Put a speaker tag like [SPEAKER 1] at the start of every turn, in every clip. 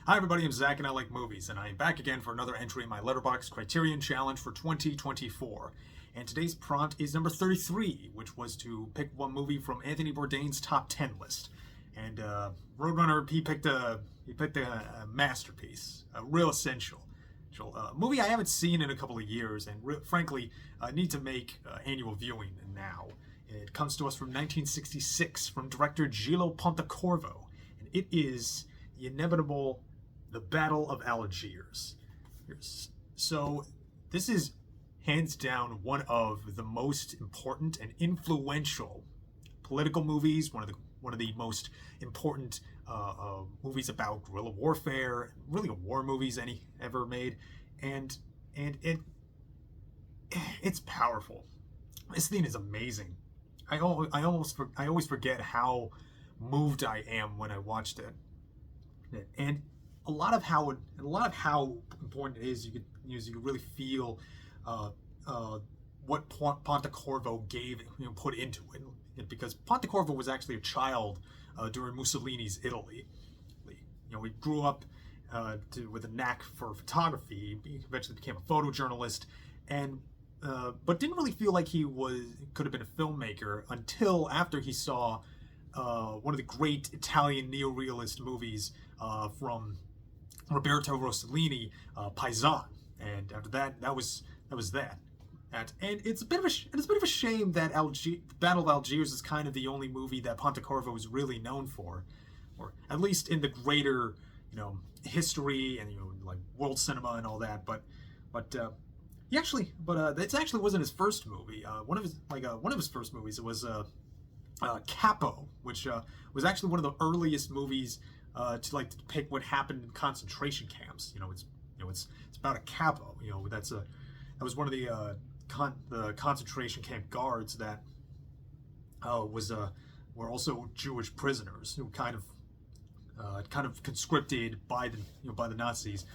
[SPEAKER 1] Hi everybody, I'm Zach and I like movies, and I'm back again for another entry in my Letterboxd Criterion Challenge for 2024. And today's prompt is number 33, which was to pick one movie from Anthony Bourdain's top 10 list. And Roadrunner, he picked a masterpiece, a real essential. A movie I haven't seen in a couple of years, and frankly, need to make annual viewing now. It comes to us from 1966 from director Gillo Pontecorvo, and it is the inevitable The Battle of Algiers. So this is hands down one of the most important and influential political movies, one of the most important movies about guerrilla warfare, really war movies any ever made, and it's powerful. This thing is amazing. I always forget how moved I am when I watched it. And a lot of how important it is, you could really feel what Pontecorvo put into it, because Pontecorvo was actually a child during Mussolini's Italy. He grew up with a knack for photography. He eventually became a photojournalist, but didn't really feel like he could have been a filmmaker until after he saw one of the great Italian neorealist movies from Roberto Rossellini, Paisan, and after that, that was that. And it's a bit of a shame that Battle of Algiers is kind of the only movie that Pontecorvo is really known for, or at least in the greater history and like world cinema and all that. But it actually wasn't his first movie. One of his first movies, it was Capo, which was actually one of the earliest movies to depict what happened in concentration camps. It's about a capo. That was one of the concentration camp guards that were also Jewish prisoners who kind of conscripted by the Nazis,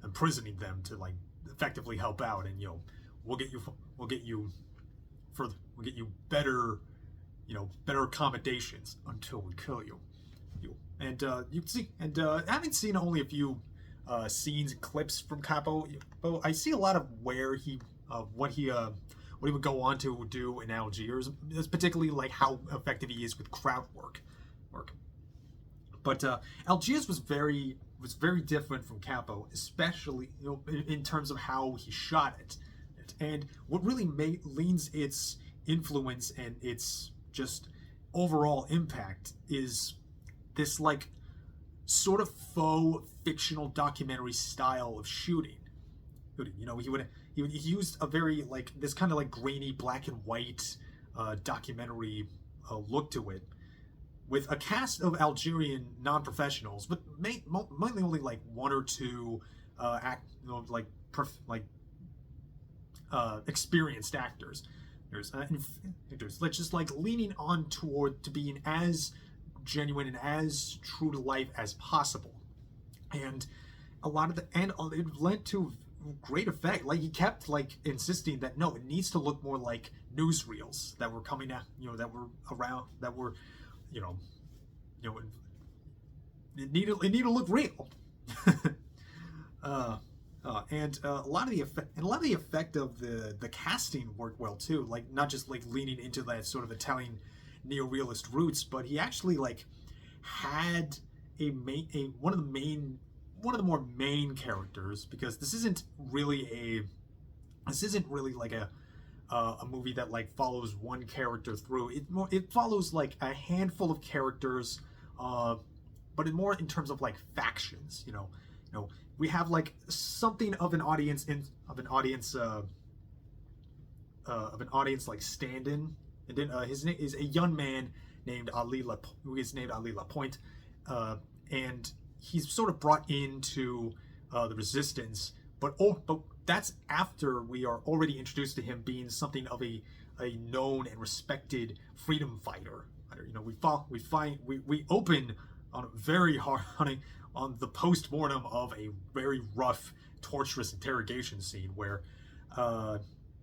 [SPEAKER 1] imprisoning them to effectively help out, and we'll get you better accommodations until we kill you. And you can see, and having seen only a few scenes and clips from Capo, but I see a lot of what he would go on to do in Algiers, particularly how effective he is with crowd work. But Algiers was very different from Capo, especially in terms of how he shot it, and what really leans its influence and its just overall impact is this sort of faux fictional documentary style of shooting. He used a very this kind of grainy black and white documentary look to it, with a cast of Algerian non-professionals, but mainly only one or two experienced actors. Just leaning on toward to being as genuine and as true to life as possible, and it led to great effect. He kept insisting that no, it needs to look more like newsreels that were coming out, that were around, that were, it needed to look real. And a lot of the effect of the casting worked well too. Not just leaning into that sort of Italian neorealist roots, but he actually had one of the more main characters, because this isn't really a movie that follows one character through. It follows a handful of characters, but more in terms of factions. We have something of an audience stand-in, and then his name is a young man named who is named Ali Lapointe, and he's sort of brought into the resistance, but that's after we are already introduced to him being something of a known and respected freedom fighter. We open on a very hard on the post-mortem of a very rough, torturous interrogation scene where a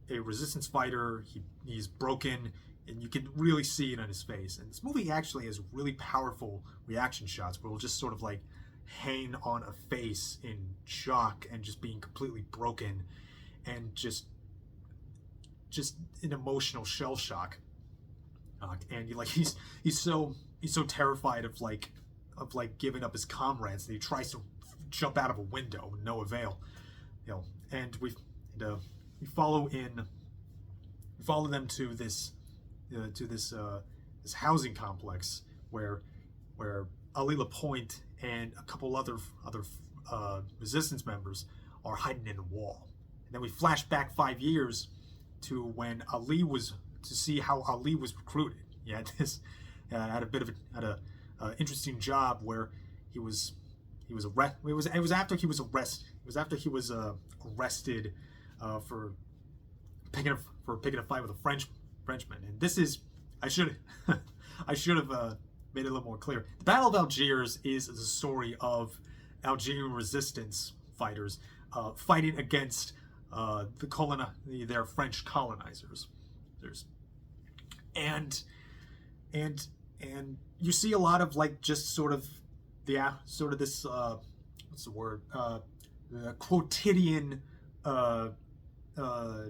[SPEAKER 1] resistance fighter, he's broken, and you can really see it on his face. And this movie actually has really powerful reaction shots where we'll just sort of like hang on a face in shock and just being completely broken and just an emotional shell shock. And he's so terrified of giving up his comrades that he tries to jump out of a window with no avail. And we follow them to this housing complex where Ali Lapointe and a couple other resistance members are hiding in a wall. And then we flash back 5 years to when to see how Ali was recruited. He had had a interesting job where he was after he was arrested for picking a fight with a Frenchman. And this is I should have made it a little more clear. The Battle of Algiers is the story of Algerian resistance fighters fighting against their French colonizers. And you see a lot of just sort of this what's the word, the quotidian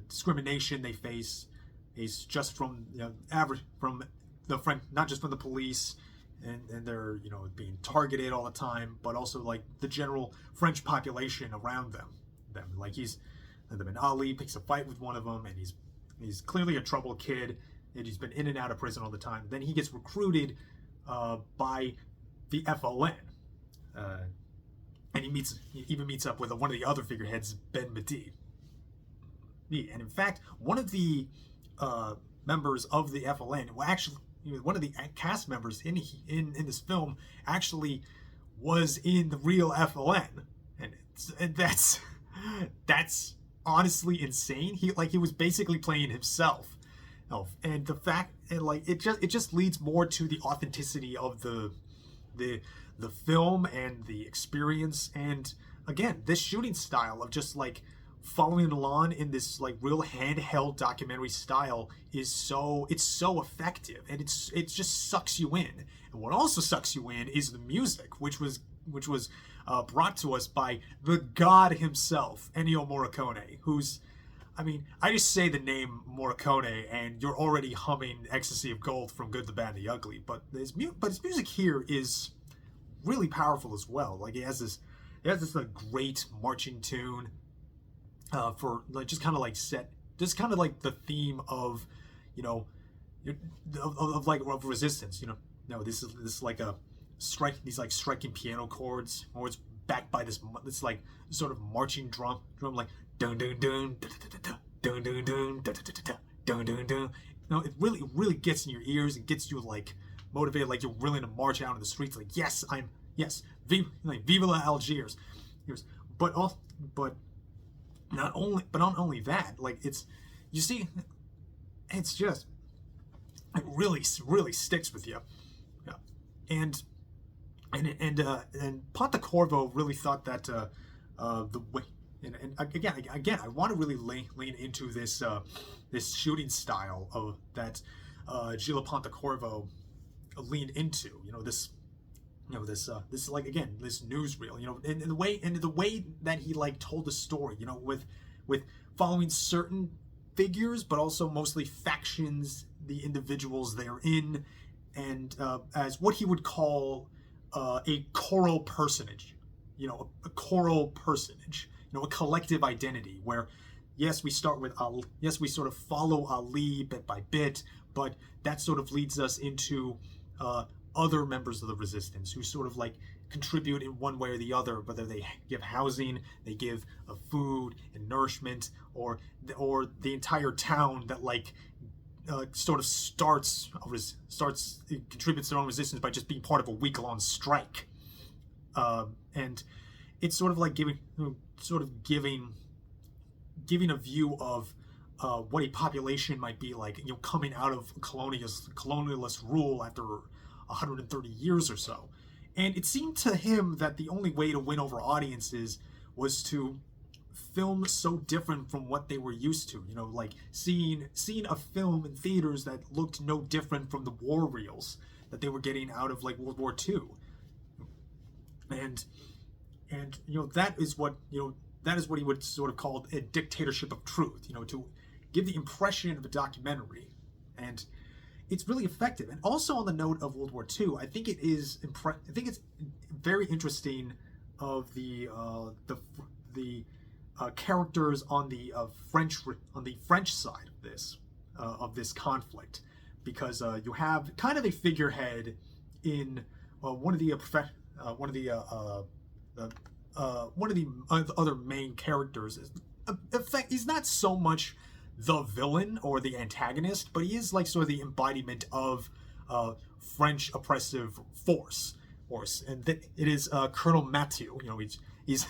[SPEAKER 1] discrimination they face is just from from the French, not just from the police and they're being targeted all the time, but also the general French population around them. And Ali picks a fight with one of them, and he's clearly a troubled kid, and he's been in and out of prison all the time. Then he gets recruited by the FLN, and he even meets up with one of the other figureheads, Ben Madi. And in fact, one of the members of the FLN, one of the cast members in this film actually was in the real FLN, and that's honestly insane. He was basically playing himself, and the fact it just leads more to the authenticity of the film and the experience. And again, this shooting style of just following along in this real handheld documentary style is so effective, and it just sucks you in. And what also sucks you in is the music, which was brought to us by the god himself, Ennio Morricone, who's, I just say the name Morricone and you're already humming Ecstasy of Gold from Good, the Bad, and the Ugly. But his music here is really powerful as well. He has this great marching tune for just kind of the theme of of resistance. This is like a strike, these striking piano chords, or it's backed by this sort of marching drum dun dun dun dun dun dun dun dun dun dun. It really gets in your ears and gets you motivated, you're willing to march out in the streets. Viva la Algiers. But not only that, it really sticks with you. Yeah. And Pontecorvo really thought that the way, and again, I want to really lean into this shooting style of that Gillo Pontecorvo leaned into. This newsreel. And the way that he told the story. With following certain figures, but also mostly factions, the individuals they're in, and as what he would call a choral personage, a choral personage, a collective identity where, yes, we start with Ali, yes, we sort of follow Ali bit by bit, but that sort of leads us into other members of the resistance who sort of contribute in one way or the other, whether they give housing, they give food and nourishment, or the entire town that sort of contributes their own resistance by just being part of a week-long strike. And it's sort of giving a view of what a population might be coming out of colonialist rule after 130 years or so. And it seemed to him that the only way to win over audiences was to film so different from what they were used to. You know, like seeing a film in theaters that looked no different from the war reels that they were getting out of like World War II. And you know, that is what he would sort of call a dictatorship of truth, you know, to give the impression of a documentary. And it's really effective. And also on the note of World War II, I think it's very interesting of the characters on the French side of this conflict, because you have kind of a figurehead in one of the other main characters. In fact, he's not so much the villain or the antagonist, but he is like sort of the embodiment of French oppressive force. And it is Colonel Mathieu. You know, he's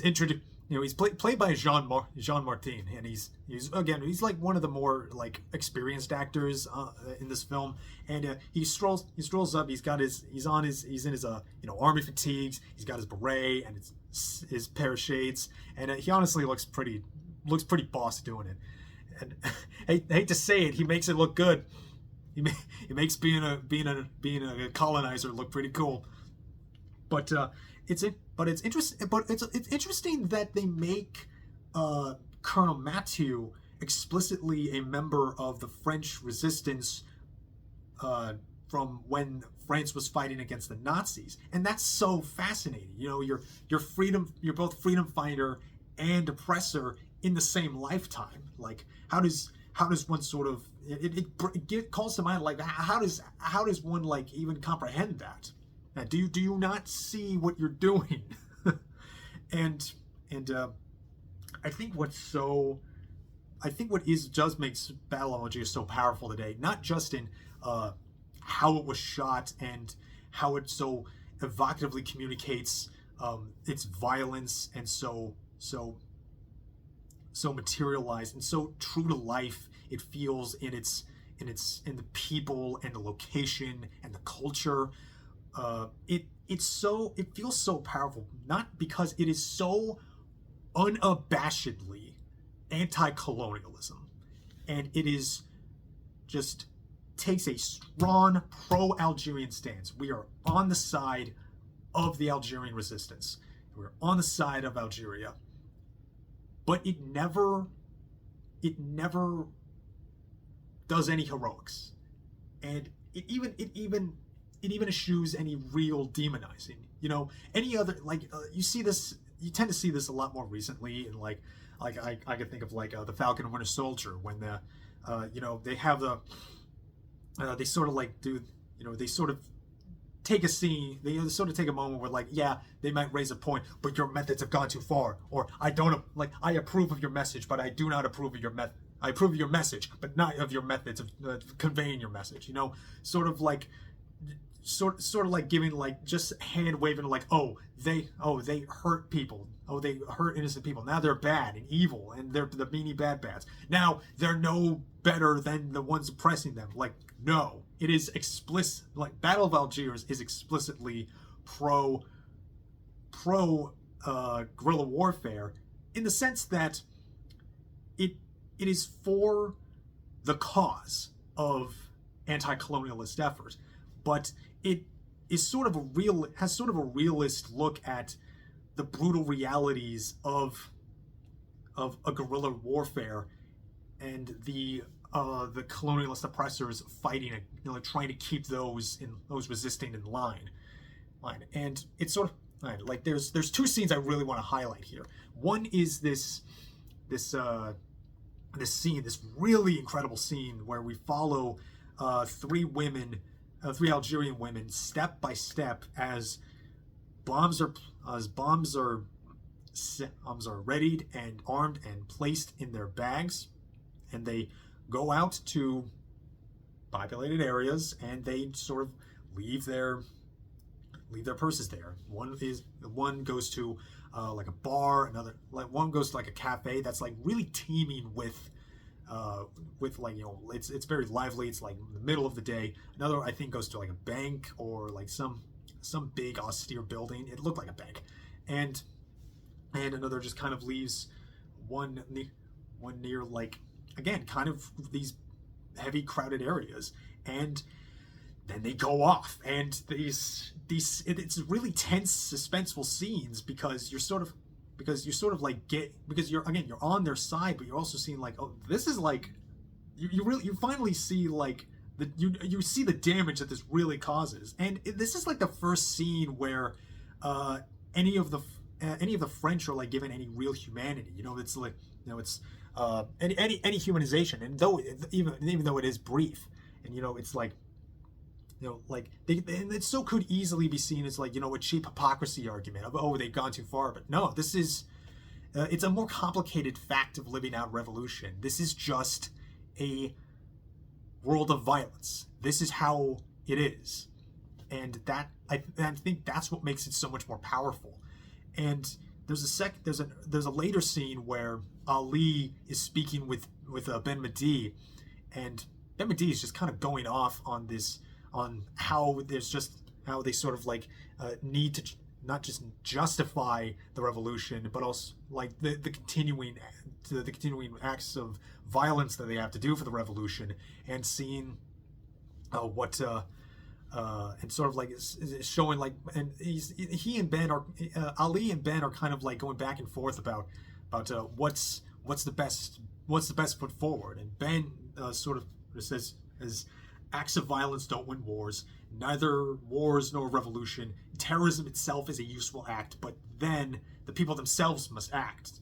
[SPEAKER 1] introduced. You know, he's played by Jean Martin, and he's like one of the more like experienced actors in this film. And he strolls up. He's in his army fatigues. He's got his beret and his pair of shades, and he honestly looks pretty boss doing it. And I hate to say it, he makes it look good. He makes being a colonizer look pretty cool. But it's interesting that they make Colonel Mathieu explicitly a member of the French resistance from when France was fighting against the Nazis, and that's so fascinating. You know, you're both freedom fighter and oppressor in the same lifetime. Like, how does one sort of it calls to mind, like, how does one like even comprehend that? Now, do you not see what you're doing? and I think what does make Battle of Algiers so powerful today, not just in how it was shot and how it so evocatively communicates its violence, and so materialized and so true to life it feels in the people and the location and the culture. It feels so powerful, not because it is so unabashedly anti-colonialism, and it is just takes a strong pro-Algerian stance. We are on the side of the Algerian resistance. We're on the side of Algeria, but it never does any heroics, and it even eschews any real demonizing. You know, any other, like, you tend to see this a lot more recently, and like I could think of like the Falcon and Winter Soldier, when they have they sort of like do, they sort of take a scene, they sort of take a moment where, like, yeah, they might raise a point, but your methods have gone too far, or I approve of your message, but I do not approve of your method. I approve of your message, but not of your methods of conveying your message. You know, sort of like giving, like, just hand waving, like, they hurt people, they hurt innocent people, now they're bad and evil, and they're the meanie bad-bads, now they're no better than the ones oppressing them. Like, no, it is explicit. Like, Battle of Algiers is explicitly pro guerrilla warfare, in the sense that it is for the cause of anti-colonialist effort, but it is has sort of a realist look at the brutal realities of a guerrilla warfare, and the colonialist oppressors fighting, trying to keep those resisting in line. And it's sort of like there's two scenes I really want to highlight here. One is this really incredible scene where we follow three Algerian women step by step as bombs are readied and armed and placed in their bags, and they go out to populated areas, and they sort of leave their purses there. One goes to like a bar, one goes to like a cafe that's like really teeming with like, it's very lively. It's like in the middle of the day. Another, I think, goes to like a bank, or like some big austere building. It looked like a bank, and another just kind of leaves one near like, again, kind of these heavy crowded areas, and then they go off, and it's really tense, suspenseful scenes because you're sort of like you're on their side, but you're also seeing like, oh, this is like, you finally see like you see the damage that this really causes. And this is like the first scene where any of the French are like given any real humanity. It's like, it's any humanization, and even though it is brief, and it's like, like and it so could easily be seen as like, a cheap hypocrisy argument of, oh, they've gone too far. But no, this is it's a more complicated fact of living out revolution. This is just a world of violence. This is how it is, and that I think that's what makes it so much more powerful. And there's a later scene where Ali is speaking with Ben Madi, and Ben Madi is just kind of going off on how they sort of like need to not just justify the revolution, but also like the continuing acts of violence that they have to do for the revolution, and seeing what and sort of like is showing like, and Ali and Ben are kind of like going back and forth about what's the best foot forward. And Ben sort of says, as acts of violence don't win wars, neither wars nor revolution. Terrorism itself is a useful act, but then the people themselves must act.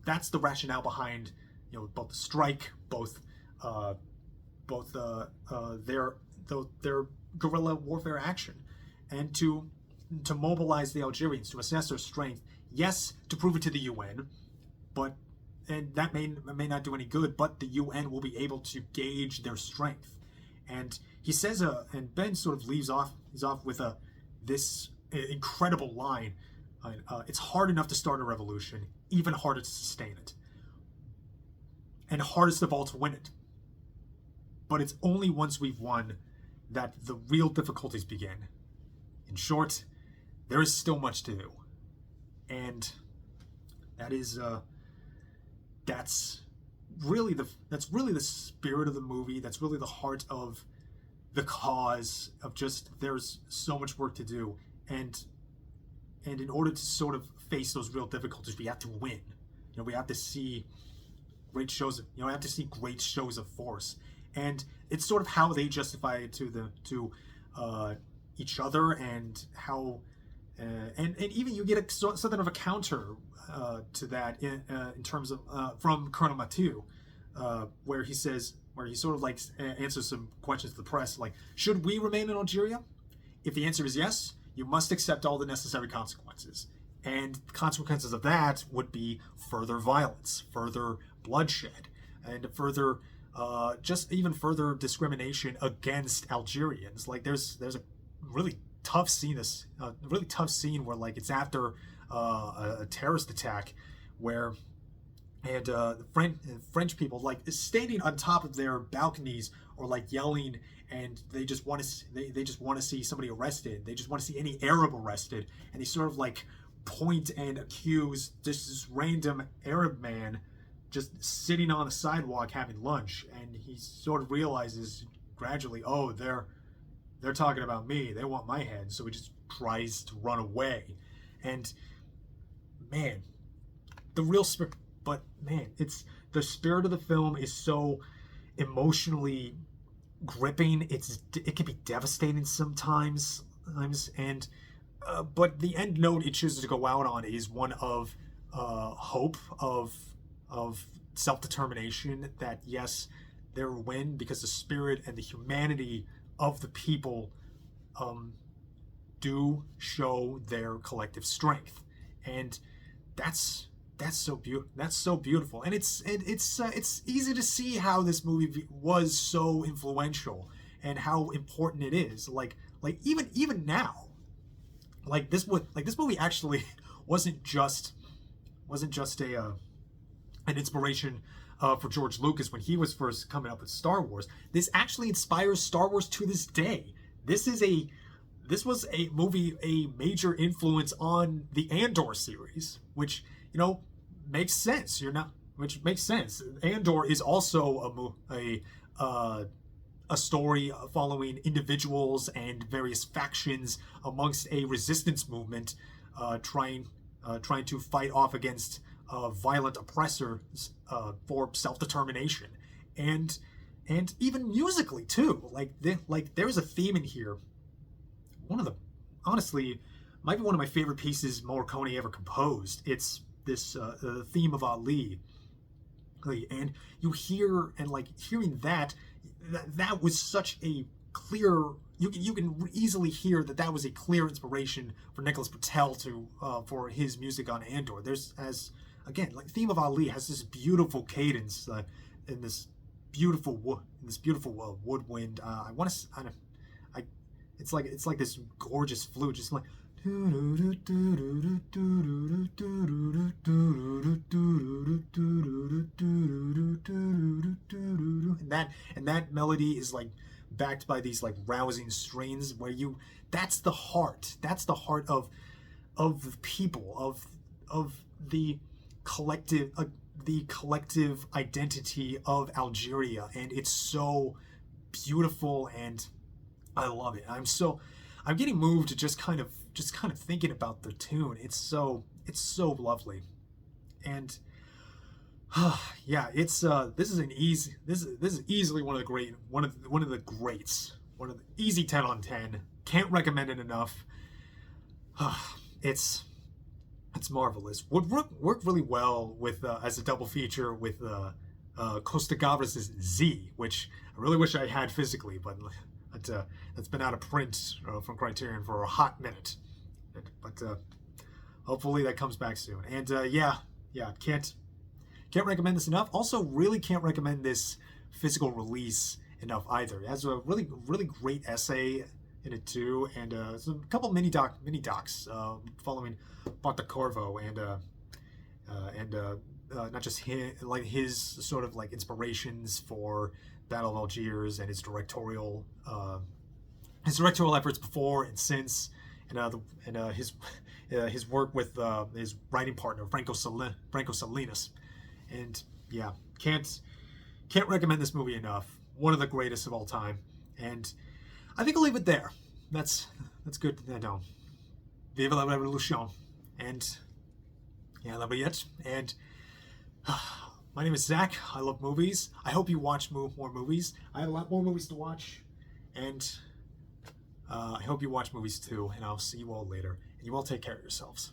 [SPEAKER 1] That's the rationale behind both the strike, both their guerrilla warfare action, and to mobilize the Algerians, to assess their strength. Yes, to prove it to the UN, and that may not do any good, but the UN will be able to gauge their strength. And he says, and Ben sort of leaves off with this incredible line. It's hard enough to start a revolution, even harder to sustain it, and hardest of all to win it. But it's only once we've won that the real difficulties begin. In short, there is still much to do, and that's really the spirit of the movie. That's really the heart of the cause of just, there's so much work to do, and in order to sort of face those real difficulties, we have to win. We have to see great shows. We have to see great shows of force, and it's sort of how they justify it to each other, and how and even you get something of a counter to that in terms of from Colonel Mathieu, where he sort of like answers some questions to the press, like, should we remain in Algeria? If the answer is yes, you must accept all the necessary consequences. And the consequences of that would be further violence, further bloodshed, and further just even further discrimination against Algerians. Like there's a really tough scene, where like it's after a terrorist attack, where the French people like standing on top of their balconies or like yelling, and they just want to see somebody arrested. They just want to see any Arab arrested, and they sort of like point and accuse this random Arab man just sitting on the sidewalk having lunch, and he sort of realizes gradually, oh, they're talking about me. They want my head. So he just tries to run away. And man, it's the spirit of the film is so emotionally gripping. It can be devastating sometimes, and but the end note it chooses to go out on is one of hope, of self-determination, that yes, there will win, because the spirit and the humanity of the people do show their collective strength, and that's so beautiful. And it's easy to see how this movie was so influential and how important it is. Like even now, like this movie actually wasn't just an inspiration for George Lucas when he was first coming up with Star Wars. This actually inspires Star Wars to this day. This was a major influence on the Andor series, which makes sense. Which makes sense. Andor is also a story following individuals and various factions amongst a resistance movement, trying to fight off against violent oppressors for self-determination, and even musically too. Like there's a theme in here. Honestly, might be one of my favorite pieces Morricone ever composed. It's this theme of Ali, and you hear, and like hearing that was such a clear. You can easily hear that was a clear inspiration for Nicholas Britell for his music on Andor. Again, like theme of Ali has this beautiful cadence in this beautiful woodwind. It's like this gorgeous flute, just like. And that melody is like backed by these like rousing strains where that's the heart of the people, of the collective identity of Algeria, and it's so beautiful, and I love it. I'm getting moved to just kind of thinking about the tune. It's so lovely, and yeah, this is easily one of the greats, one of the easy 10 on 10. Can't recommend it enough. It's marvelous. Would work really well with as a double feature with Costa Gavras' Z, which I really wish I had physically, but that's been out of print from Criterion for a hot minute. But hopefully that comes back soon. And yeah, can't recommend this enough. Also, really can't recommend this physical release enough either. It has a really great essay in it too, and a couple mini docs following Pontecorvo and not just his sort of like inspirations for Battle of Algiers and his directorial efforts before and since, and his work with his writing partner Franco Solinas. And yeah, can't recommend this movie enough. One of the greatest of all time. And I think I'll leave it there. That's good. No. Vive la Revolution. And yeah, la Bayette. And my name is Zach. I love movies. I hope you watch more movies. I have a lot more movies to watch, and I hope you watch movies too. And I'll see you all later. And you all take care of yourselves.